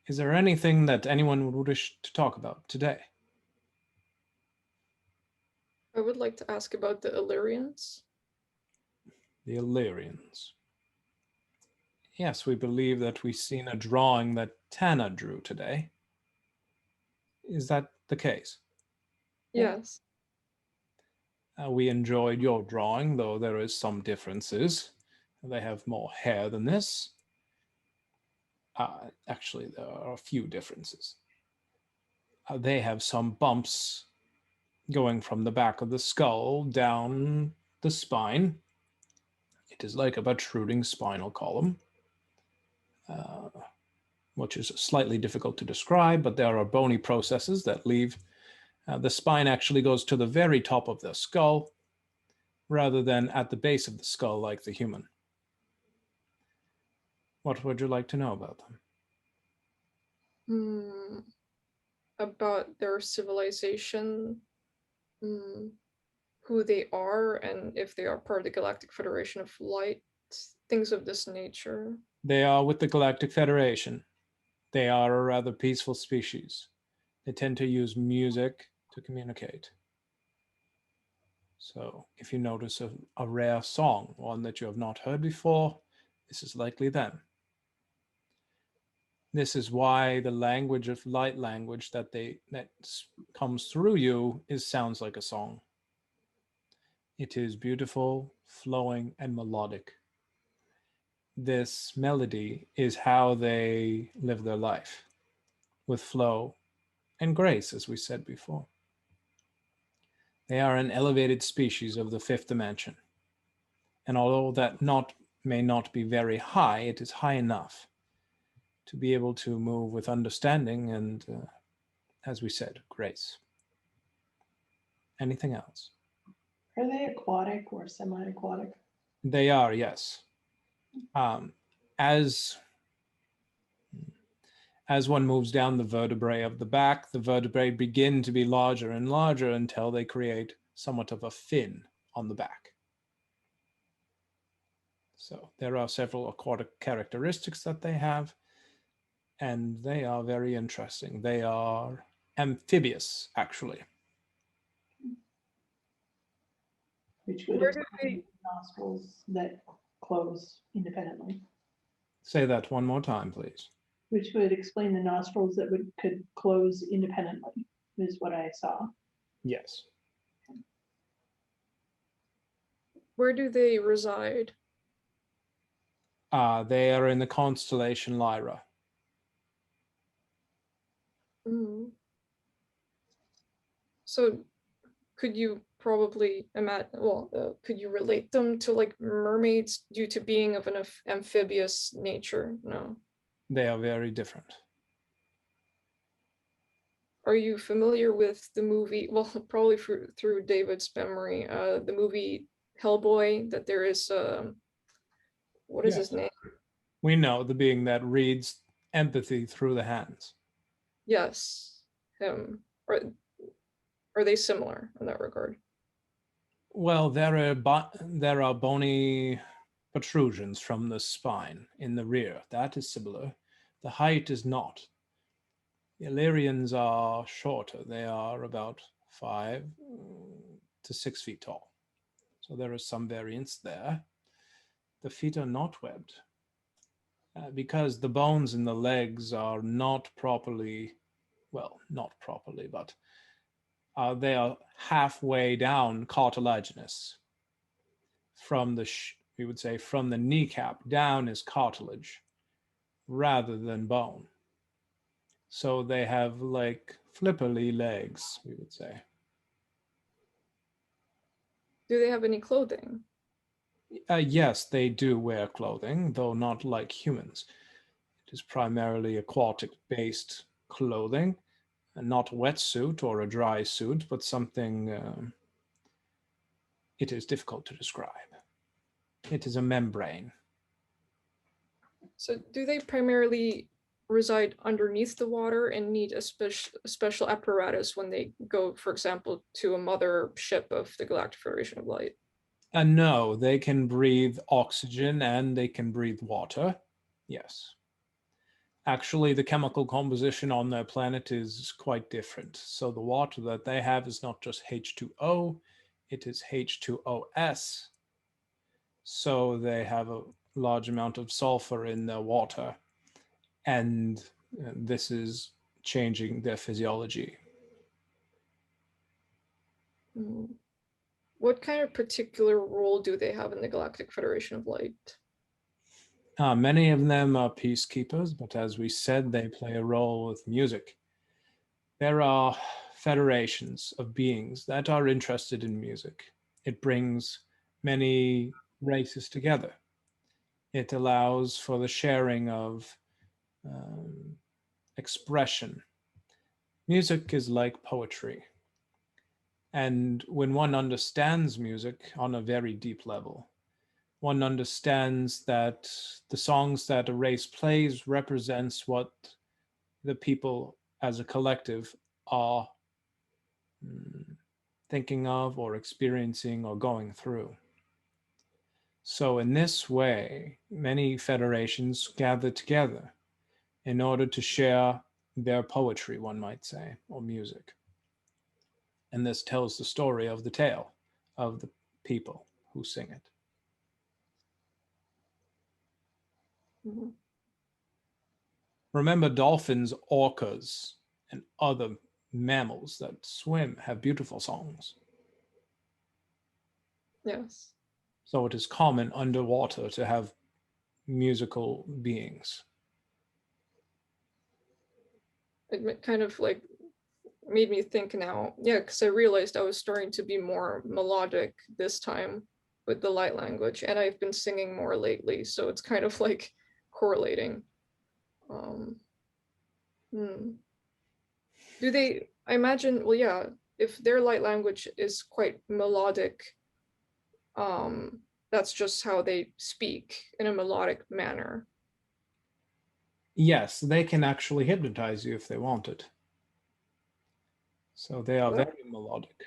Is there anything that anyone would wish to talk about today? I would like to ask about the Illyrians. The Alirians. Yes, we believe that we've seen a drawing that Tana drew today. Is that the case? Yes. We enjoyed your drawing, though there is some differences. They have more hair than this. Actually, there are a few differences. They have some bumps going from the back of the skull down the spine. It is like a protruding spinal column, uh, which is slightly difficult to describe, but there are bony processes that leave. The spine actually goes to the very top of the skull rather than at the base of the skull like the human. What would you like to know about them? About their civilization, who they are, and if they are part of the Galactic Federation of Light, things of this nature. They are with the Galactic Federation. They are a rather peaceful species. They tend to use music to communicate. So if you notice a rare song, one that you have not heard before, this is likely them. This is why the language of light language that comes through you sounds like a song. It is beautiful, flowing, and melodic. This melody is how they live their life, with flow and grace, as we said before. They are an elevated species of the fifth dimension. And although that may not be very high, it is high enough to be able to move with understanding and, as we said, grace. Anything else? Are they aquatic or semi-aquatic? They are, yes. As one moves down the vertebrae of the back, the vertebrae begin to be larger and larger until they create somewhat of a fin on the back. So there are several aquatic characteristics that they have, and they are very interesting. They are amphibious, actually. Which would explain nostrils that close independently. Say that one more time, please. Which would explain the nostrils that could close independently, is what I saw. Yes. Where do they reside? They are in the constellation Lyra. So could you probably could you relate them to like mermaids due to being of an amphibious nature? No. They are very different. Are you familiar with the movie? Well, probably through David's memory, the movie Hellboy. That there is, what is his name? We know the being that reads empathy through the hands. Yes, him. Are they similar in that regard? Well, there are bony protrusions from the spine in the rear. That is similar. The height is not. The Alirians are shorter. They are about 5 to 6 feet tall. So there is some variance there. The feet are not webbed because the bones in the legs are not properly, but they are halfway down cartilaginous. From the, we would say, from the kneecap down is cartilage rather than bone. So they have like flipperly legs, we would say. Do they have any clothing? Yes, they do wear clothing, though not like humans. It is primarily aquatic-based clothing, and not a wetsuit or a dry suit, but something it is difficult to describe. It is a membrane. So do they primarily reside underneath the water and need a special apparatus when they go, for example, to a mother ship of the Galactic Federation of Light? No, they can breathe oxygen and they can breathe water. Yes. Actually, the chemical composition on their planet is quite different. So the water that they have is not just H2O, it is H2OS. So they have a large amount of sulfur in their water, and this is changing their physiology. Mm. What kind of particular role do they have in the Galactic Federation of Light? Many of them are peacekeepers, but as we said, they play a role with music. There are federations of beings that are interested in music. It brings many races together. It allows for the sharing of expression. Music is like poetry. And when one understands music on a very deep level, one understands that the songs that a race plays represents what the people as a collective are thinking of or experiencing or going through. So in this way, many federations gather together in order to share their poetry, one might say, or music. And this tells the story of the tale of the people who sing it. Mhm. Remember, dolphins, orcas, and other mammals that swim have beautiful songs. Yes. So it is common underwater to have musical beings. It kind of like made me think now. Yeah, because I realized I was starting to be more melodic this time with the light language, and I've been singing more lately, so it's kind of like correlating. Um, hmm. Do they, I imagine, well, yeah, if their light language is quite melodic, um, that's just how they speak in a melodic manner. Yes, they can actually hypnotize you if they want it. So they are Well, very melodic.